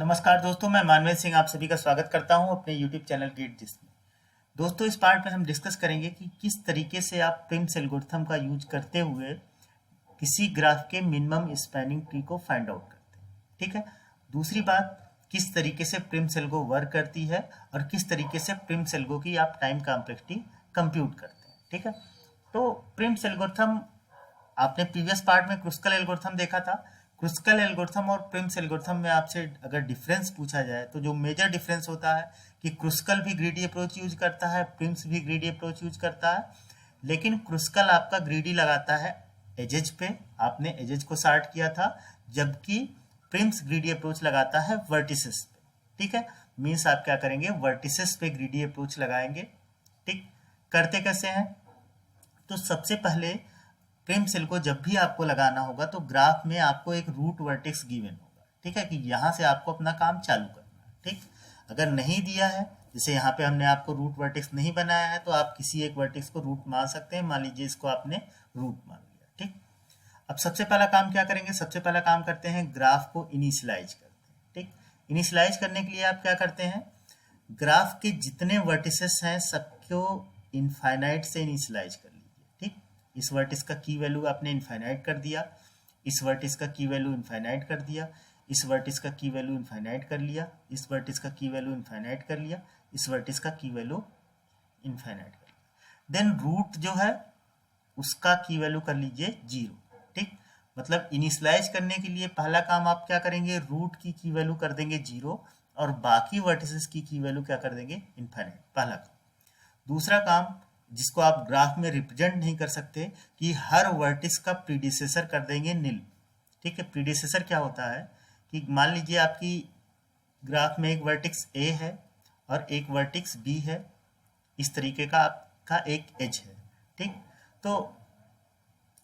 नमस्कार दोस्तों, मैं मानवेंद्र सिंह आप सभी का स्वागत करता हूं अपने YouTube चैनल गेट जिसमें। दोस्तों, इस पार्ट में हम डिस्कस करेंगे कि किस तरीके से आप प्रिम्स एल्गोरिथम का यूज करते हुए किसी ग्राफ के मिनिमम स्पैनिंग ट्री को फाइंड आउट करते हैं। ठीक है। दूसरी बात, किस तरीके से प्रिम्स एल्गो वर्क करती है और किस तरीके से प्रिम्स एल्गो की आप टाइम कॉम्प्लेक्सिटी कंप्यूट करते हैं। ठीक है। तो प्रिम्स एल्गोरिथम आपने प्रीवियस पार्ट में क्रुस्कल एल्गोरिथम देखा था। क्रुस्कल एल्गोरिथम और प्रिम्स एल्गोरिथम में आपसे अगर डिफरेंस पूछा जाए तो जो मेजर डिफरेंस होता है कि क्रुस्कल भी ग्रीडी अप्रोच यूज करता है, प्रिम्स भी ग्रीडी अप्रोच यूज करता है, लेकिन क्रुस्कल आपका ग्रीडी लगाता है एजेज पे, आपने एजेज को सार्ट किया था, जबकि प्रिम्स ग्रीडी अप्रोच लगाता है वर्टिसेस पे। ठीक है। मीन्स आप क्या करेंगे, वर्टिसेस पे ग्रीडी अप्रोच लगाएंगे। ठीक। करते कैसे हैं, तो सबसे पहले प्रिम सेल को जब भी आपको लगाना होगा तो ग्राफ में आपको एक रूट वर्टेक्स गिवन होगा। ठीक है, कि यहाँ से आपको अपना काम चालू करना है। ठीक। अगर नहीं दिया है, जैसे यहाँ पे हमने आपको रूट वर्टेक्स नहीं बनाया है, तो आप किसी एक वर्टेक्स को रूट मान सकते हैं। मान लीजिए इसको आपने रूट मान लिया। ठीक। अब सबसे पहला काम क्या करेंगे, सबसे पहला काम करते हैं ग्राफ को इनिशियलाइज करते हैं। ठीक। इनिशियलाइज करने के लिए आप क्या करते हैं, ग्राफ के जितने वर्टिसेस हैं सबको इनफाइनाइट से इनिशियलाइज कर लीजिए। ठीक। इस वर्टिस का की वैल्यू आपने इनफाइनाइट कर दिया, इस वर्टिस का की वैल्यू इनफाइनाइट कर दिया, इस वर्टिस का की वैल्यू इनफाइनाइट कर लिया, इस वर्टिस का की वैल्यू इनफाइनाइट कर लिया, इस वर्टिस का की वैल्यू इनफाइनाइट कर लिया। देन रूट जो है उसका की वैल्यू कर लीजिए 0। ठीक। मतलब इनिशियलाइज करने के लिए पहला काम आप क्या करेंगे, रूट की वैल्यू कर देंगे 0 और बाकी वर्टिसेस की वैल्यू क्या कर देंगे, इनफाइनाइट। पहला काम। दूसरा काम, जिसको आप ग्राफ में रिप्रेजेंट नहीं कर सकते, कि हर वर्टिस का प्रीडिसेसर कर देंगे नील। ठीक है। प्रीडिसेसर क्या होता है कि मान लीजिए आपकी ग्राफ में एक वर्टिक्स ए है और एक वर्टिक्स बी है, इस तरीके का आपका एक एज है। ठीक। तो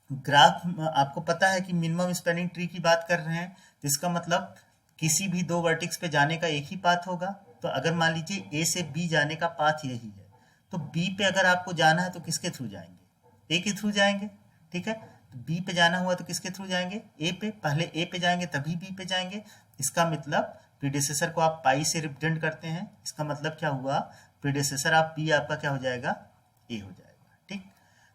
ग्राफ आपको पता है कि मिनिमम स्पैनिंग ट्री की बात कर रहे हैं, तो इसका मतलब किसी भी दो वर्टिक्स पे जाने का एक ही पाथ होगा। तो अगर मान लीजिए ए से बी जाने का पाथ यही है, तो बी पे अगर आपको जाना है तो किसके थ्रू जाएंगे, ए के थ्रू जाएंगे। ठीक है। तो बी पे जाना हुआ तो किसके थ्रू जाएंगे, ए पे। पहले ए पे जाएंगे तभी बी पे जाएंगे। इसका मतलब प्रीडिसेसर को आप पाई से रिप्रेजेंट करते हैं। इसका मतलब क्या हुआ, प्रीडिसेसर आप बी आपका क्या हो जाएगा, ए हो जाएगा। ठीक।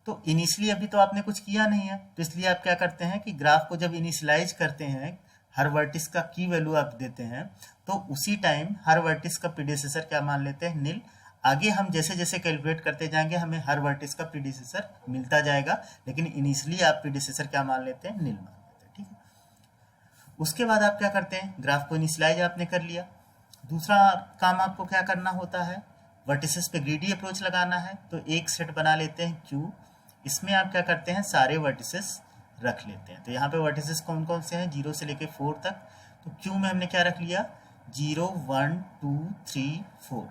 तो इनिशियली अभी तो आपने कुछ किया नहीं है, तो इसलिए आप क्या करते हैं कि ग्राफ को जब इनिशियलाइज करते हैं, हर वर्टिस का की वैल्यू आप देते हैं, तो उसी टाइम हर वर्टिस का प्रीडिसेसर क्या मान लेते हैं, नील। आगे हम जैसे जैसे कैलकुलेट करते जाएंगे हमें हर वर्टिस का प्रीडिसेसर मिलता जाएगा, लेकिन इनिशियली आप प्रीडिसेसर क्या मान लेते हैं, नील मान लेते हैं। ठीक है। उसके बाद आप क्या करते हैं, ग्राफ को इनिशियलाइज आपने कर लिया। दूसरा काम आपको क्या करना होता है, वर्टिसेस पे ग्रीडी अप्रोच लगाना है, तो एक सेट बना लेते हैं क्यू। इसमें आप क्या करते हैं, सारे वर्टिसेस रख लेते हैं। तो यहाँ पे वर्टिसेस कौन कौन से हैं, 0 से लेके 4 तक। तो क्यू में हमने क्या रख लिया, 0 1 2 3 4।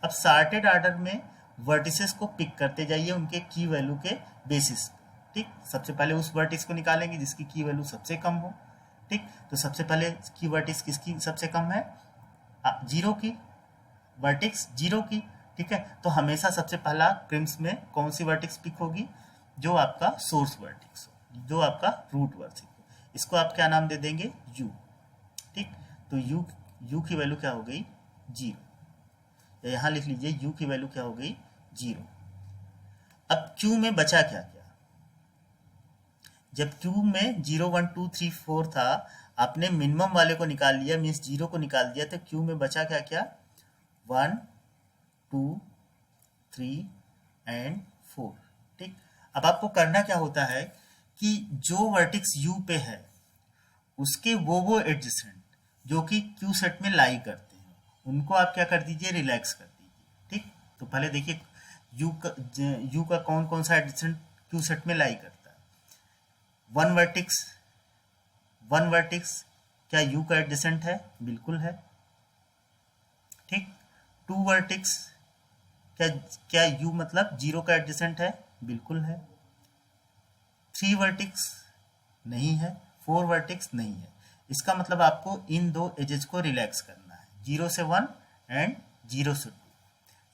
अब सॉर्टेड ऑर्डर में वर्टिसेस को पिक करते जाइए उनके की वैल्यू के बेसिस पे। ठीक। सबसे पहले उस वर्टिस को निकालेंगे जिसकी की वैल्यू सबसे कम हो। ठीक। तो सबसे पहले की वर्टिस किसकी सबसे कम है, 0 की, वर्टिक्स 0 की। ठीक है। तो हमेशा सबसे पहला प्रिम्स में कौन सी वर्टिक्स पिक होगी, जो आपका सोर्स वर्टिक्स हो, जो आपका रूट वर्टिक्स हो। इसको आप क्या नाम दे देंगे, यू। ठीक। तो यू की वैल्यू क्या हो गई, 0। यहाँ लिख लीजिए यू की वैल्यू क्या हो गई, 0। अब क्यू में बचा क्या क्या, जब क्यू में 0 1 2 3 4 था, आपने मिनिमम वाले को निकाल लिया, मीन्स 0 को निकाल दिया, तो क्यू में बचा क्या क्या, 1 2 3 एंड 4। ठीक। अब आपको करना क्या होता है कि जो वर्टिक्स यू पे है उसके वो एडजेसेंट जो कि क्यू सेट में लाई करते हैं, उनको आप क्या कर दीजिए, रिलैक्स कर दीजिए। ठीक। तो पहले देखिए यू का कौन कौन सा एडजेसेंट क्यू सेट में लाई करता है, वन वर्टिक्स क्या यू का एडजेसेंट है, बिल्कुल है। ठीक। 2 वर्टिक्स क्या क्या यू मतलब 0 का एडजेसेंट है, बिल्कुल है। 3 वर्टिक्स नहीं है, 4 वर्टिक्स नहीं है। इसका मतलब आपको इन दो एजेस को रिलैक्स करना है, 0 से 1 एंड 0 से 2।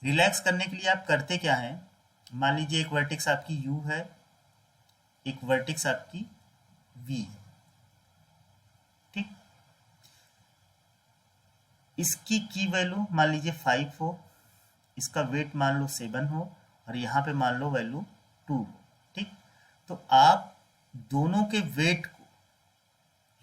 रिलैक्स करने के लिए आप करते क्या हैं, मान लीजिए एक वर्टिक्स आपकी यू है, एक वर्टिक्स आपकी वी है। ठीक। इसकी की वैल्यू मान लीजिए 5 हो, इसका वेट मान लो 7 हो, और यहाँ पे मान लो वैल्यू 2 हो। ठीक, तो आप दोनों के वेट को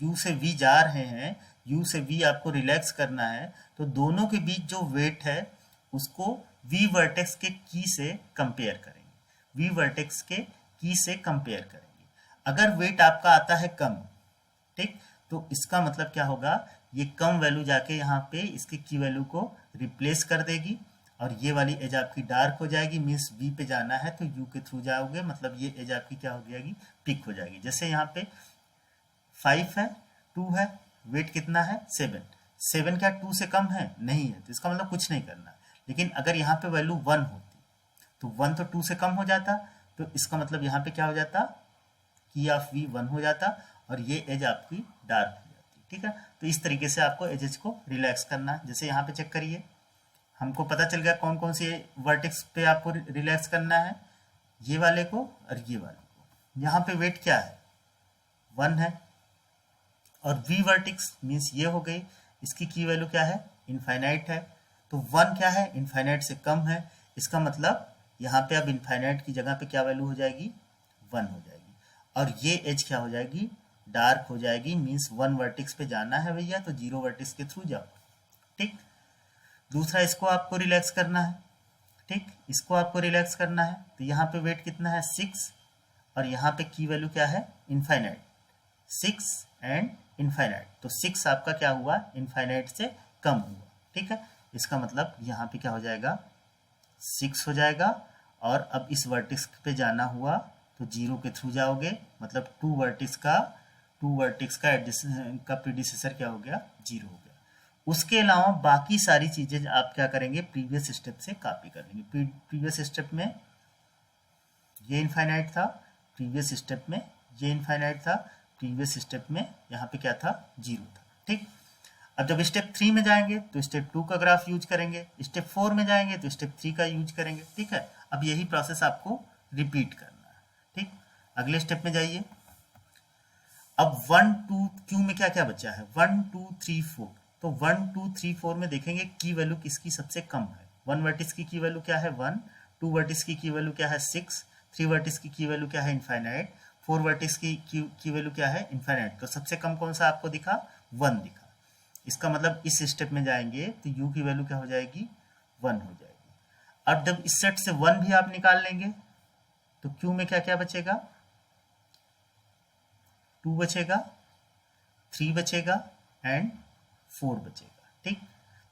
u से v जा रहे हैं, u से v आपको रिलैक्स करना है, तो दोनों के बीच जो वेट है उसको v वर्टेक्स के की से कंपेयर करेंगे, v वर्टेक्स के की से कंपेयर करेंगे। अगर वेट आपका आता है कम, ठीक, तो इसका मतलब क्या होगा, ये कम वैल्यू जाके यहाँ पे इसके की वैल्यू को रिप्लेस कर देगी, और ये वाली एज आपकी डार्क हो जाएगी, मीन्स v पे जाना है तो u के थ्रू जाओगे, मतलब ये एज आपकी क्या हो जाएगी, पिक हो जाएगी। जैसे यहाँ पे 5 है, 2 है, वेट कितना है 7, 7 क्या 2 से कम है, नहीं है, तो इसका मतलब कुछ नहीं करना। लेकिन अगर यहाँ पे वैल्यू 1 होती तो 1 तो 2 से कम हो जाता, तो इसका मतलब यहाँ पे क्या हो जाता, की ऑफ v 1 हो जाता, और ये एज आपकी डार्क हो जाती। ठीक है, तो इस तरीके से आपको एजेस को रिलैक्स करना है। जैसे यहाँ पे चेक करिए, हमको पता चल गया कौन कौन से वर्टेक्स पे आपको रिलैक्स करना है, ये वाले को और ये वाले को। यहाँ पे वेट क्या है 1 है, और v वर्टेक्स मीन्स ये हो गई, इसकी की वैल्यू क्या है, इनफाइनाइट है, तो 1 क्या है, इनफाइनाइट से कम है, इसका मतलब यहाँ पे अब इनफाइनाइट की जगह पे क्या वैल्यू हो जाएगी, 1 हो जाएगी, और ये एज क्या हो जाएगी, डार्क हो जाएगी, मीन्स 1 वर्टेक्स पे जाना है भैया, तो 0 वर्टेक्स के थ्रू जाओ। ठीक, दूसरा इसको आपको रिलैक्स करना है, ठीक, इसको आपको रिलैक्स करना है, तो यहाँ पे वेट कितना है 6, और यहाँ पे की वैल्यू क्या है, इनफाइनाइट, 6 एंड इनफाइनाइट, तो 6 आपका क्या हुआ, इनफाइनाइट से कम हुआ। ठीक है, इसका मतलब यहाँ पे क्या हो जाएगा, 6 हो जाएगा, और अब इस वर्टेक्स पे जाना हुआ तो 0 के थ्रू जाओगे, मतलब 2 वर्टेक्स का प्रीडिसेसर क्या हो गया, 0 हो गया। उसके अलावा बाकी सारी चीजें आप क्या करेंगे, प्रीवियस स्टेप से कॉपी कर लेंगे। प्रीवियस स्टेप में ये इनफाइनाइट था, प्रीवियस स्टेप में ये इनफाइनाइट था, प्रीवियस स्टेप में यहाँ पे क्या था, 0 था। ठीक, अब जब स्टेप 3 में जाएंगे तो स्टेप 2 का ग्राफ यूज करेंगे, स्टेप 4 में जाएंगे तो स्टेप 3 का यूज करेंगे। ठीक है, अब यही प्रोसेस आपको रिपीट करना है। ठीक, अगले स्टेप में जाइए। अब 1 2 क्यू में क्या क्या बचा है, 1 2 3 4, तो 1 2 3 4 में देखेंगे की वैल्यू किसकी सबसे कम है। 1 वर्टिस की वैल्यू क्या है 1, 2 वर्टिस की वैल्यू क्या है 6, 3 वर्टिस की वैल्यू क्या है इनफाइनाइट, 4 वर्टिस की वैल्यू क्या है इनफाइनाइट। तो सबसे कम कौन सा आपको दिखा, 1 दिखा। इसका मतलब इस स्टेप में जाएंगे तो u की वैल्यू क्या हो जाएगी, 1 हो जाएगी। अब जब इस सेट से 1 भी आप निकाल लेंगे तो q में क्या क्या बचेगा, 2 बचेगा, 3 बचेगा एंड 4 बचेगा। ठीक,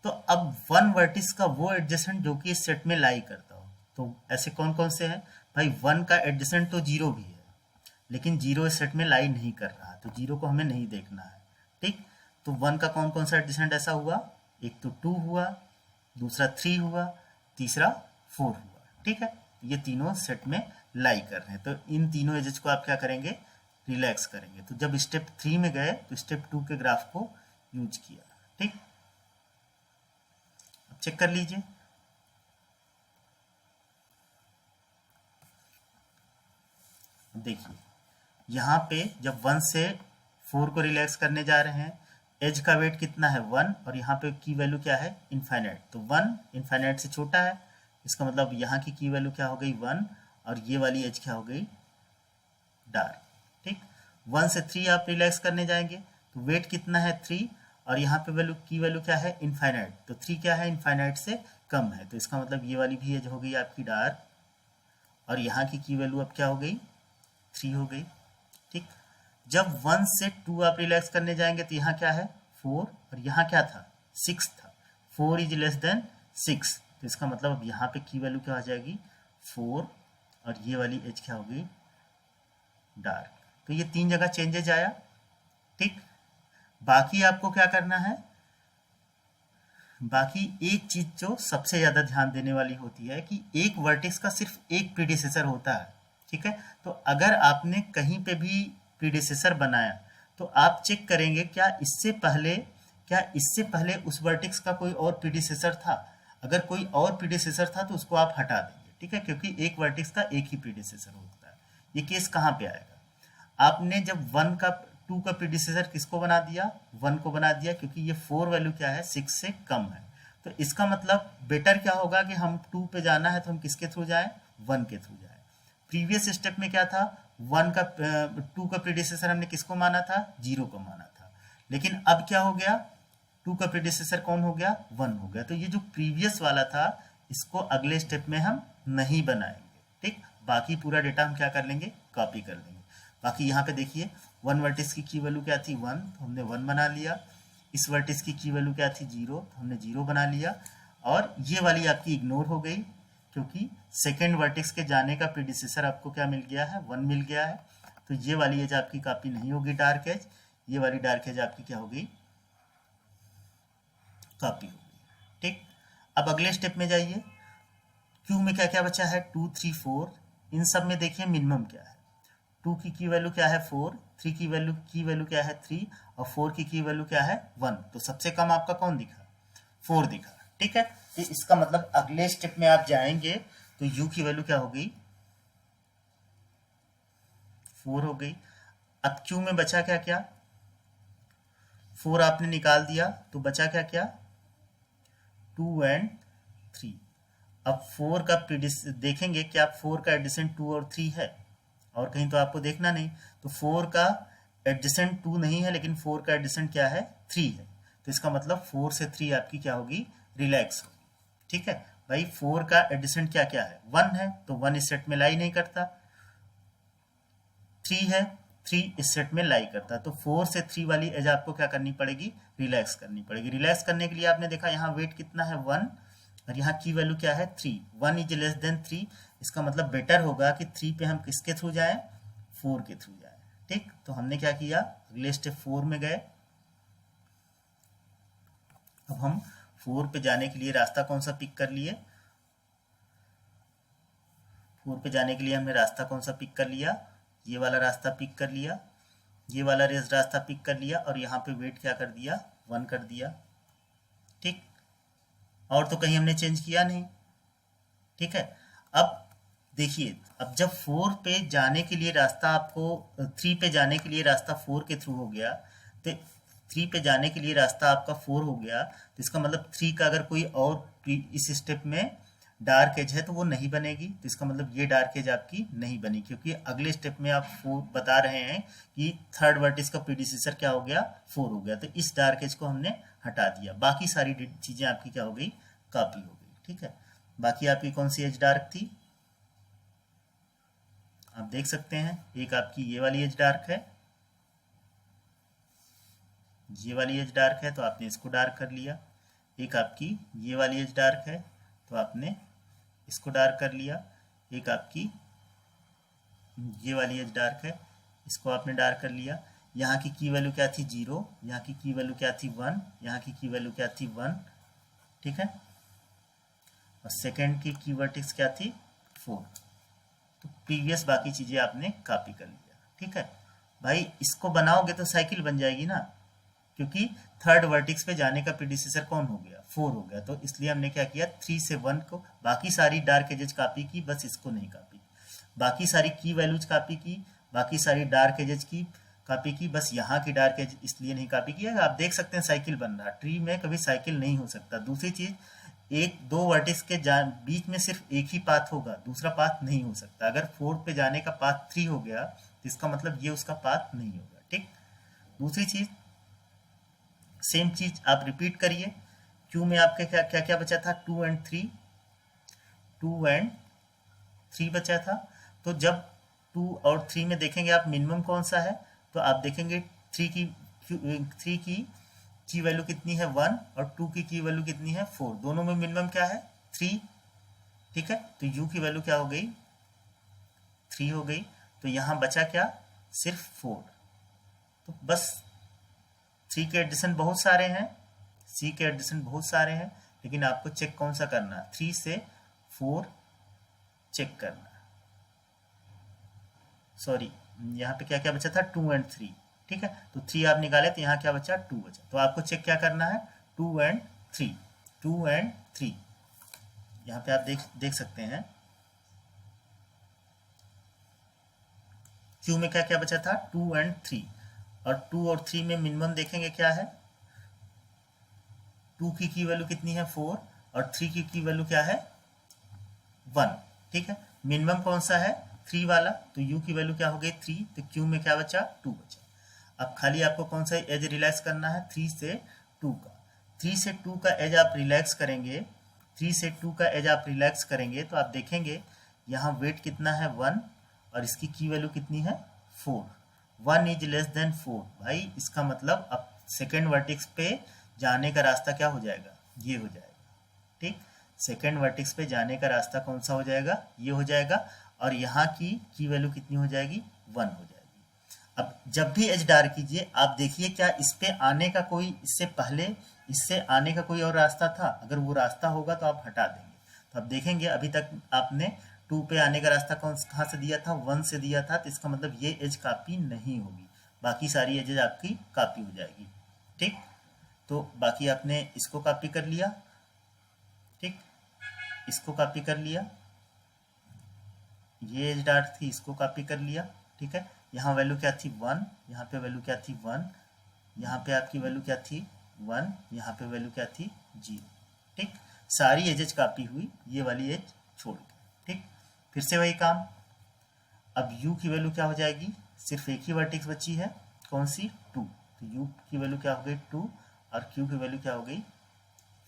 तो अब 1 वर्टिस का वो एडजेसेंट जो कि इस सेट में लाई करता हो, तो ऐसे कौन कौन से हैं भाई, 1 का एडजेसेंट तो 0 भी है, लेकिन 0 इस सेट में लाई नहीं कर रहा, तो 0 को हमें नहीं देखना है। ठीक, तो 1 का कौन कौन सा एडजेसेंट ऐसा हुआ, एक तो 2 हुआ, दूसरा 3 हुआ, तीसरा 4 हुआ। ठीक है, ये तीनों सेट में लाई कर रहे हैं, तो इन तीनों एजेस को आप क्या करेंगे, रिलैक्स करेंगे। तो जब स्टेप 3 में गए तो स्टेप 2 के ग्राफ को यूज किया। ठीक, अब चेक कर लीजिए, देखिए यहाँ पे जब 1 से 4 को रिलैक्स करने जा रहे हैं, एज का वेट कितना है 1, और यहाँ पे की वैल्यू क्या है इनफाइनाइट, तो 1 इनफाइनाइट से छोटा है, इसका मतलब यहाँ की वैल्यू क्या हो गई 1, और ये वाली एज क्या हो गई डार्क। ठीक, 1 से 3 आप रिलैक्स करने जाएंगे तो वेट कितना है 3, और यहाँ पे वैल्यू क्या है इनफाइनाइट, तो 3 क्या है इनफाइनाइट से कम है, तो इसका मतलब ये वाली भी एज हो गई आपकी डार्क, और यहाँ की वैल्यू अब क्या हो गई 3 हो गई। ठीक, जब 1 से 2 आप रिलैक्स करने जाएंगे तो यहाँ क्या है 4, और यहाँ क्या था 6 था, 4 इज लेस देन 6, तो इसका मतलब अब यहाँ पे की वैल्यू क्या आ जाएगी 4, और ये वाली एज क्या हो गई डार्क। तो ये 3 जगह चेंजेज आया। ठीक, बाकी आपको क्या करना है, बाकी एक चीज जो सबसे ज्यादा ध्यान देने वाली होती है कि एक वर्टेक्स का सिर्फ एक प्रीडिसेसर होता है। ठीक है, तो अगर आपने कहीं पे भी प्रीडिसेसर बनाया तो आप चेक करेंगे क्या इससे पहले उस वर्टेक्स का कोई और प्रीडिसेसर था। अगर कोई और प्रीडिसेसर था तो उसको आप हटा देंगे। ठीक है, क्योंकि एक वर्टेक्स का एक ही प्रीडिसेसर होता है। ये केस कहाँ पे आएगा, आपने जब टू का प्रीडिसेसर किसको बना दिया, 1 को बना दिया, क्योंकि ये 4 वैल्यू क्या है 6 से कम है। तो इसका मतलब बेटर क्या होगा कि हम 2 पे जाना है तो हम किसके थ्रू जाएं, 1 के थ्रू जाएं। प्रीवियस स्टेप में क्या था, 2 का प्रीडिसेसर हमने किसको माना था, 0 को माना था। लेकिन अब क्या हो गया, 2 का प्रीडिसेसर कौन हो गया, 1 हो गया। तो ये जो प्रीवियस वाला था इसको अगले स्टेप में हम नहीं बनाएंगे, ठीक। बाकी पूरा डेटा हम क्या कर लेंगे, कॉपी कर लेंगे। बाकी यहाँ पे देखिए 1 वर्टिस की वैल्यू क्या थी 1, तो हमने 1 बना लिया। इस वर्टिस की वैल्यू क्या थी 0, तो हमने 0 बना लिया। और ये वाली आपकी इग्नोर हो गई क्योंकि सेकेंड वर्टिक्स के जाने का प्रीडिसेसर आपको क्या मिल गया है, 1 मिल गया है। तो ये वाली एज आपकी कॉपी नहीं होगी डार्क एज, ये वाली डार्क एज आपकी क्या होगी, कॉपी होगी, ठीक। अब अगले स्टेप में जाइए, क्यू में क्या क्या बचा है 2 3 4, इन सब में देखिए मिनिमम क्या है। 2 की वैल्यू क्या है 4, 3 की वैल्यू क्या है 3, और 4 की वैल्यू क्या है 1। तो सबसे कम आपका कौन दिखा, 4 दिखा, ठीक है। तो इसका मतलब अगले स्टेप में आप जाएंगे तो u की वैल्यू क्या हो गई, 4 हो गई। अब q में बचा क्या क्या, 4 आपने निकाल दिया तो बचा क्या क्या, 2 एंड 3। अब 4 का देखेंगे कि आप 4 का एडिशन 2 और 3 है, और कहीं तो आपको देखना नहीं। तो 4 का एडिशन 2 नहीं है, लेकिन 4 का एडिशन क्या है 3 है। तो इसका मतलब 4 से 3 आपकी क्या होगी, रिलैक्स होगी, ठीक है भाई। 4 का एडिशन क्या क्या है 1 है, तो 1 इस सेट में लाई नहीं करता। 3 है, 3 इस सेट में लाई करता। तो 4 से 3 वाली एज आपको क्या करनी पड़ेगी, रिलैक्स करनी पड़ेगी। रिलैक्स करने के लिए आपने देखा यहाँ वेट कितना है 1, और यहाँ की वैल्यू क्या है 3, 1 इज लेस देन 3। इसका मतलब बेटर होगा कि 3 पे हम किसके थ्रू जाएं, 4 के थ्रू जाएं, ठीक। तो हमने क्या किया, अगले स्टेप 4 में गए। अब हम 4 पे जाने के लिए रास्ता कौन सा पिक कर लिए, 4 पे जाने के लिए हमने रास्ता कौन सा पिक कर लिया, ये वाला रास्ता पिक कर लिया, ये वाला रास्ता पिक कर लिया, और यहाँ पे वेट क्या कर दिया 1 कर दिया, ठीक। और तो कहीं हमने चेंज किया नहीं, ठीक है। अब देखिए, अब जब 4 पे जाने के लिए रास्ता आपको 3 पे जाने के लिए रास्ता 4 के थ्रू हो गया, तो 3 पे जाने के लिए रास्ता आपका 4 हो गया, तो इसका मतलब 3 का अगर कोई और इस स्टेप में डार्क एज है तो वो नहीं बनेगी। तो इसका मतलब ये डार्क एज आपकी नहीं बनी, क्योंकि अगले स्टेप में आप 4 बता रहे हैं कि थर्ड वर्टिस का प्रीडिसेसर क्या हो गया 4 हो गया। तो इस डार्क एज को हमने हटा दिया, बाकी सारी चीजें आपकी क्या हो गई, कॉपी हो गई, ठीक है। बाकी आपकी कौन सी एज डार्क थी, आप देख सकते हैं, एक आपकी ये वाली एज डार्क है, ये वाली एज डार्क है तो आपने इसको डार्क कर लिया। एक आपकी ये वाली एज डार्क है तो आपने इसको डार्क कर लिया। एक आपकी ये वाली एज डार्क है, इसको आपने डार्क कर लिया। यहाँ की वैल्यू क्या थी 0, यहाँ की वैल्यू क्या थी 1, यहाँ की वैल्यू क्या थी 1, ठीक है। और सेकेंड की वर्टेक्स क्या थी 4। तो प्रीवियस बाकी चीजें आपने कॉपी कर लिया, ठीक है भाई। इसको बनाओगे तो साइकिल बन जाएगी ना, क्योंकि थर्ड वर्टेक्स पे जाने का प्रीडिसेसर कौन हो गया 4 हो गया। तो इसलिए हमने क्या किया 3 से 1 को, बाकी सारी डार्क एजेस कॉपी की, बस इसको नहीं कॉपी। बाकी सारी की वैल्यूज कॉपी की, बाकी सारी डार्क एजेस की कॉपी की, बस यहाँ की डार्क एज इसलिए नहीं कॉपी किया। आप देख सकते हैं साइकिल बन रहा, ट्री में कभी साइकिल नहीं हो सकता। दूसरी चीज, एक दो वर्टिक्स के बीच में सिर्फ एक ही पाथ होगा, दूसरा पाथ नहीं हो सकता। अगर 4 पे जाने का पाथ 3 हो गया तो इसका मतलब ये उसका पाथ नहीं होगा, ठीक। दूसरी चीज, सेम चीज आप रिपीट करिए। क्यू में आपके क्या क्या क्या बचा था 2 एंड 3, 2 एंड 3 बचा था। तो जब 2 और 3 में देखेंगे आप मिनिमम कौन सा है, तो आप देखेंगे 3 की वैल्यू कितनी है 1, और 2 की वैल्यू कितनी है 4। दोनों में मिनिमम क्या है 3, ठीक है। तो u की वैल्यू क्या हो गई 3 हो गई। तो यहां बचा क्या, सिर्फ 4। तो बस 3 के एडिशन बहुत सारे हैं, c के एडिशन बहुत सारे हैं, लेकिन आपको चेक कौन सा करना है, 3 से 4 चेक करना है। सॉरी, यहाँ पे क्या क्या बचा था 2 एंड 3, ठीक है। तो 3 आप निकाले तो यहाँ क्या बचा 2 बचा। तो आपको चेक क्या करना है 2 एंड 3, 2 एंड 3। यहाँ पे आप देख सकते हैं क्यू में क्या क्या बचा था 2 एंड 3। और 2 और 3 में मिनिमम देखेंगे क्या है, 2 की वैल्यू कितनी है 4 और 3 की वैल्यू क्या है 1। ठीक है, मिनिमम कौन सा है 3 वाला, तो u की वैल्यू क्या हो गई 3, तो q में क्या बचा 2 बचा। अब खाली आपको कौन सा एज रिलैक्स करना है 3 से 2 का। 3 से 2 का एज आप रिलैक्स करेंगे, 3 से 2 का एज आप रिलैक्स करेंगे तो आप देखेंगे यहाँ वेट कितना है 1 और इसकी की वैल्यू कितनी है 4। 1 इज लेस देन 4 भाई, इसका मतलब अब सेकेंड वर्टेक्स पे जाने का रास्ता क्या हो जाएगा, ये हो जाएगा। ठीक, सेकेंड वर्टेक्स पे जाने का रास्ता कौन सा हो जाएगा, ये हो जाएगा, और यहाँ की वैल्यू कितनी हो जाएगी 1 हो जाएगी। अब जब भी एज डार्क कीजिए आप देखिए क्या इस पे आने का कोई, इससे पहले इससे आने का कोई और रास्ता था, अगर वो रास्ता होगा तो आप हटा देंगे। तो अब देखेंगे अभी तक आपने 2 पे आने का रास्ता कहाँ से दिया था 1 से दिया था, तो इसका मतलब ये एज कॉपी नहीं होगी, बाकी सारी एजेज आपकी कॉपी हो जाएगी। ठीक, तो बाकी आपने इसको कॉपी कर लिया, ठीक, इसको कॉपी कर लिया, ये एज डार्क थी इसको कॉपी कर लिया। ठीक है, यहाँ वैल्यू क्या थी 1, यहाँ पे वैल्यू क्या थी 1, यहाँ पे आपकी वैल्यू क्या थी 1, यहाँ पे वैल्यू क्या थी 0। ठीक, सारी एजेज कॉपी हुई, ये वाली एज छोड़ के। ठीक, फिर से वही काम, अब u की वैल्यू क्या हो जाएगी, सिर्फ एक ही वर्टेक्स बची है कौन सी 2, तो u की वैल्यू क्या हो गई 2 और q की वैल्यू क्या हो गई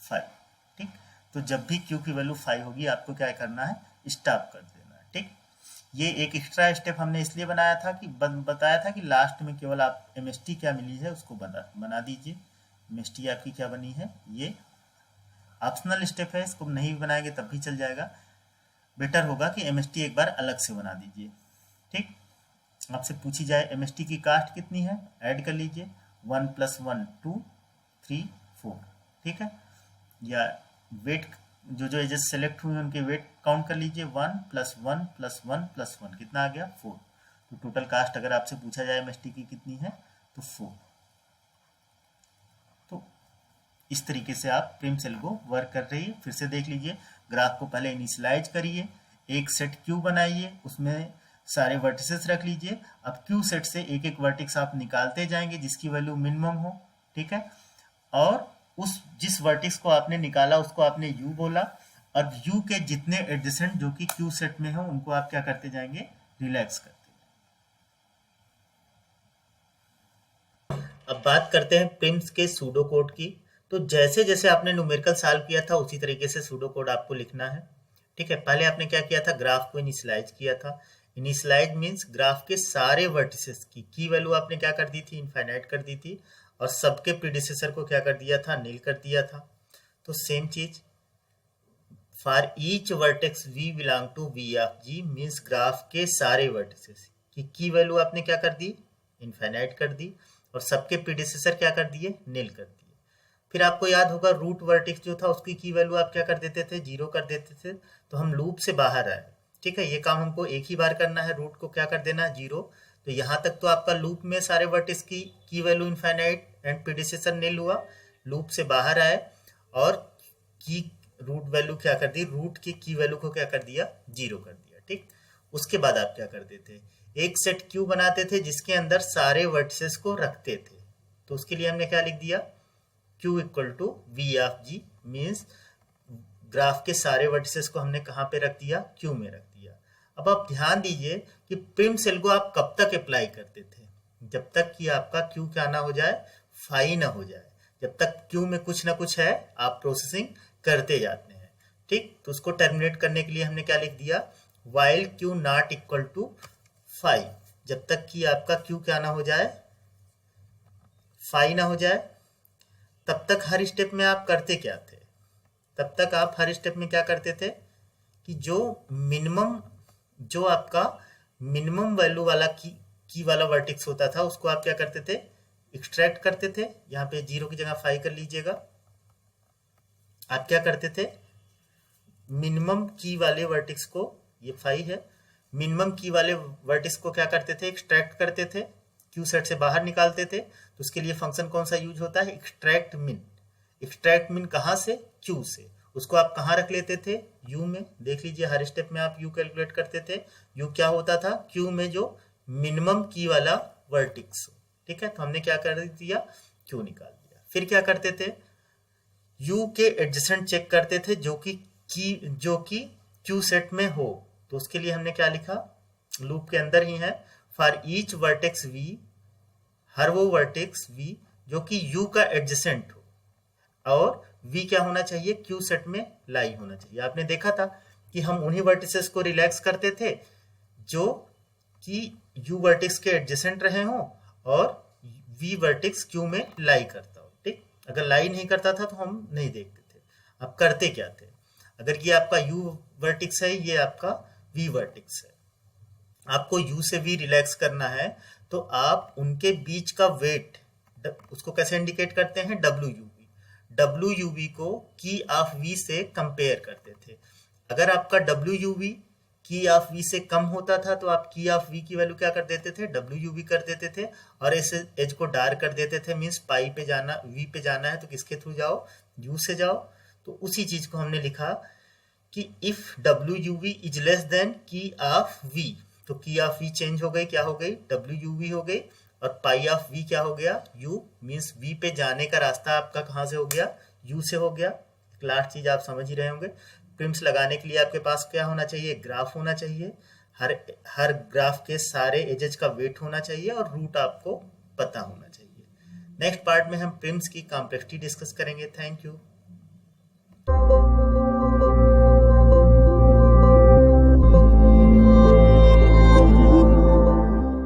5। ठीक, तो जब भी q की वैल्यू 5 होगी आपको क्या करना है, स्टॉप कर देना है। ठीक, ये एक एक्स्ट्रा स्टेप हमने इसलिए बनाया था कि बताया था कि लास्ट में केवल आप एमएसटी क्या मिली है उसको बना दीजिए। एमएसटी आपकी क्या बनी है, ये ऑप्शनल स्टेप है, इसको नहीं बनाएंगे तब भी चल जाएगा, बेटर होगा कि एमएसटी एक बार अलग से बना दीजिए। ठीक, आपसे पूछी जाए एमएसटी की कास्ट कितनी है, ऐड कर लीजिए 1 + 1 2 3 4। ठीक है, या वेट जो एजेस सेलेक्ट हुए उनके वेट काउंट कर लीजिए 1 + 1 + 1 + 1 कितना आ गया 4। तो टोटल कास्ट अगर आपसे पूछा जाए एमएसटी की कितनी है तो 4। तो इस तरीके से आप प्रिम सेल को वर्क कर रही है। फिर से देख लीजिए, ग्राफ को पहले इनिशियलाइज करिए, एक सेट क्यू बनाइए, उसमें सारे वर्टिसेस रख लीजिए। अब क्यू सेट से एक एक वर्टिक्स आप निकालते जाएंगे जिसकी वैल्यू मिनिमम हो। ठीक है, और उस जिस वर्टिक्स को आपने निकाला उसको आपने u बोला, और u के जितने एडजेसेंट जो कि q सेट में हो उनको आप क्या करते जाएंगे, रिलैक्स करते जाएंगे। अब बात करते हैं प्रिम्स के सूडो कोड की। तो जैसे जैसे आपने न्यूमेरिकल सॉल्व किया था उसी तरीके से सूडो कोड आपको लिखना है। ठीक है, पहले आपने क्या किया था, ग्राफ को इनिशियलाइज किया था। इनिशियलाइज मीन्स ग्राफ के सारे वर्टिसेस की वैल्यू आपने क्या कर दी थी, इनफाइनाइट कर दी थी, और सबके प्रीडिसेसर को क्या कर दिया था, नील कर दिया था। तो सेम चीज for each vertex v belong to v of g means graph के सारे वर्टिसेस की वैल्यू आपने क्या कर दी, इनफाइनाइट कर दी, और सबके प्रीडिसेसर क्या कर दिए, नील कर दिए। फिर आपको याद होगा रूट वर्टेक्स जो था उसकी की वैल्यू आप क्या कर देते थे, 0 कर देते थे। तो हम लूप से बाहर आए। ठीक है, ये काम हमको एक ही बार करना है, रूट को क्या कर देना है 0। तो यहाँ तक तो आपका लूप में सारे वर्टिक्स की वैल्यू इनफाइनाइट एंड प्रीडिसेसर नील हुआ। लूप से बाहर आए और की रूट वैल्यू क्या कर दी, रूट की वैल्यू को क्या कर दिया, 0 कर दिया। ठीक, उसके बाद आप क्या करते थे, एक सेट क्यू बनाते थे जिसके अंदर सारे वर्टिसेस को रखते थे। तो उसके लिए हमने क्या लिख दिया, Q = V of G means graph के सारे वर्टिसेस को हमने कहाँ पे रख दिया, Q में रख दिया। अब आप ध्यान दीजिए कि प्रिम सेल को आप कब तक अप्लाई करते थे, जब तक कि आपका Q क्या ना हो जाए, फाई ना हो जाए। जब तक Q में कुछ ना कुछ है आप प्रोसेसिंग करते जाते हैं। ठीक, तो उसको टर्मिनेट करने के लिए हमने क्या लिख दिया, while Q not equal to 5, जब तक कि आपका Q क्या ना हो जाए, फाई ना हो जाए, तब तक हर स्टेप में आप करते क्या थे, तब तक आप हर स्टेप में क्या करते थे कि जो आपका मिनिमम वैल्यू वाला की वाला वर्टेक्स होता था उसको आप क्या करते थे, एक्सट्रैक्ट करते थे। यहाँ पे 0 की जगह 5 कर लीजिएगा। आप क्या करते थे, मिनिमम की वाले वर्टेक्स को, ये 5 है, मिनिमम की वाले वर्टेक्स को क्या करते थे, एक्सट्रैक्ट करते थे, क्यू सेट से बाहर निकालते थे। तो उसके लिए फंक्शन कौन सा यूज होता है, एक्सट्रैक्ट मिन। एक्सट्रैक्ट मिन कहाँ से, क्यू से। उसको आप कहाँ रख लेते थे, यू में। देख लीजिए हर स्टेप में आप यू कैलकुलेट करते थे। यू क्या होता था, क्यू में जो मिनिमम की वाला वर्टेक्स। ठीक है, तो हमने क्या कर दिया, क्यू निकाल दिया। फिर क्या करते थे, यू के एडजेसेंट चेक करते थे जो कि क्यू सेट में हो। तो उसके लिए हमने क्या लिखा, लूप के अंदर ही है, फॉर ईच वर्टेक्स वी, हर वो वर्टेक्स वी जो कि यू का एडजेसेंट हो और वी क्या होना चाहिए, क्यू सेट में लाई होना चाहिए। आपने देखा था कि हम उन्हीं वर्टिसेस को रिलैक्स करते थे जो कि यू वर्टेक्स के एडजेसेंट रहे हो और वी वर्टेक्स क्यू में लाई करता हो। ठीक, अगर लाई नहीं करता था तो हम नहीं देखते थे। अब करते क्या थे, अगर ये आपका यू वर्टेक्स है, ये आपका वी वर्टेक्स है, आपको यू से वी रिलैक्स करना है, तो आप उनके बीच का वेट, उसको कैसे इंडिकेट करते हैं, W U V. W U V को की ऑफ वी से कंपेयर करते थे। अगर आपका डब्ल्यू यू वी की ऑफ वी से कम होता था तो आप की ऑफ वी की वैल्यू क्या कर देते थे, डब्ल्यू यू वी कर देते थे और इस एज को डार्क कर देते थे। मीन्स पाई पे जाना, वी पे जाना है तो किसके थ्रू जाओ, यू से जाओ। तो उसी चीज को हमने लिखा कि if W U V is less than key of V, तो की ऑफ वी चेंज हो गई, क्या हो गई, डब्ल्यू यू वी हो गई, और पाई ऑफ वी क्या हो गया, यू। मीन्स वी पे जाने का रास्ता आपका कहाँ से हो गया, यू से हो गया। लास्ट चीज आप समझ ही रहे होंगे, प्रिम्स लगाने के लिए आपके पास क्या होना चाहिए, ग्राफ होना चाहिए, हर ग्राफ के सारे एजेस का वेट होना चाहिए और रूट आपको पता होना चाहिए। नेक्स्ट पार्ट में हम प्रिम्स की कॉम्प्लेक्सिटी डिस्कस करेंगे। Thank you.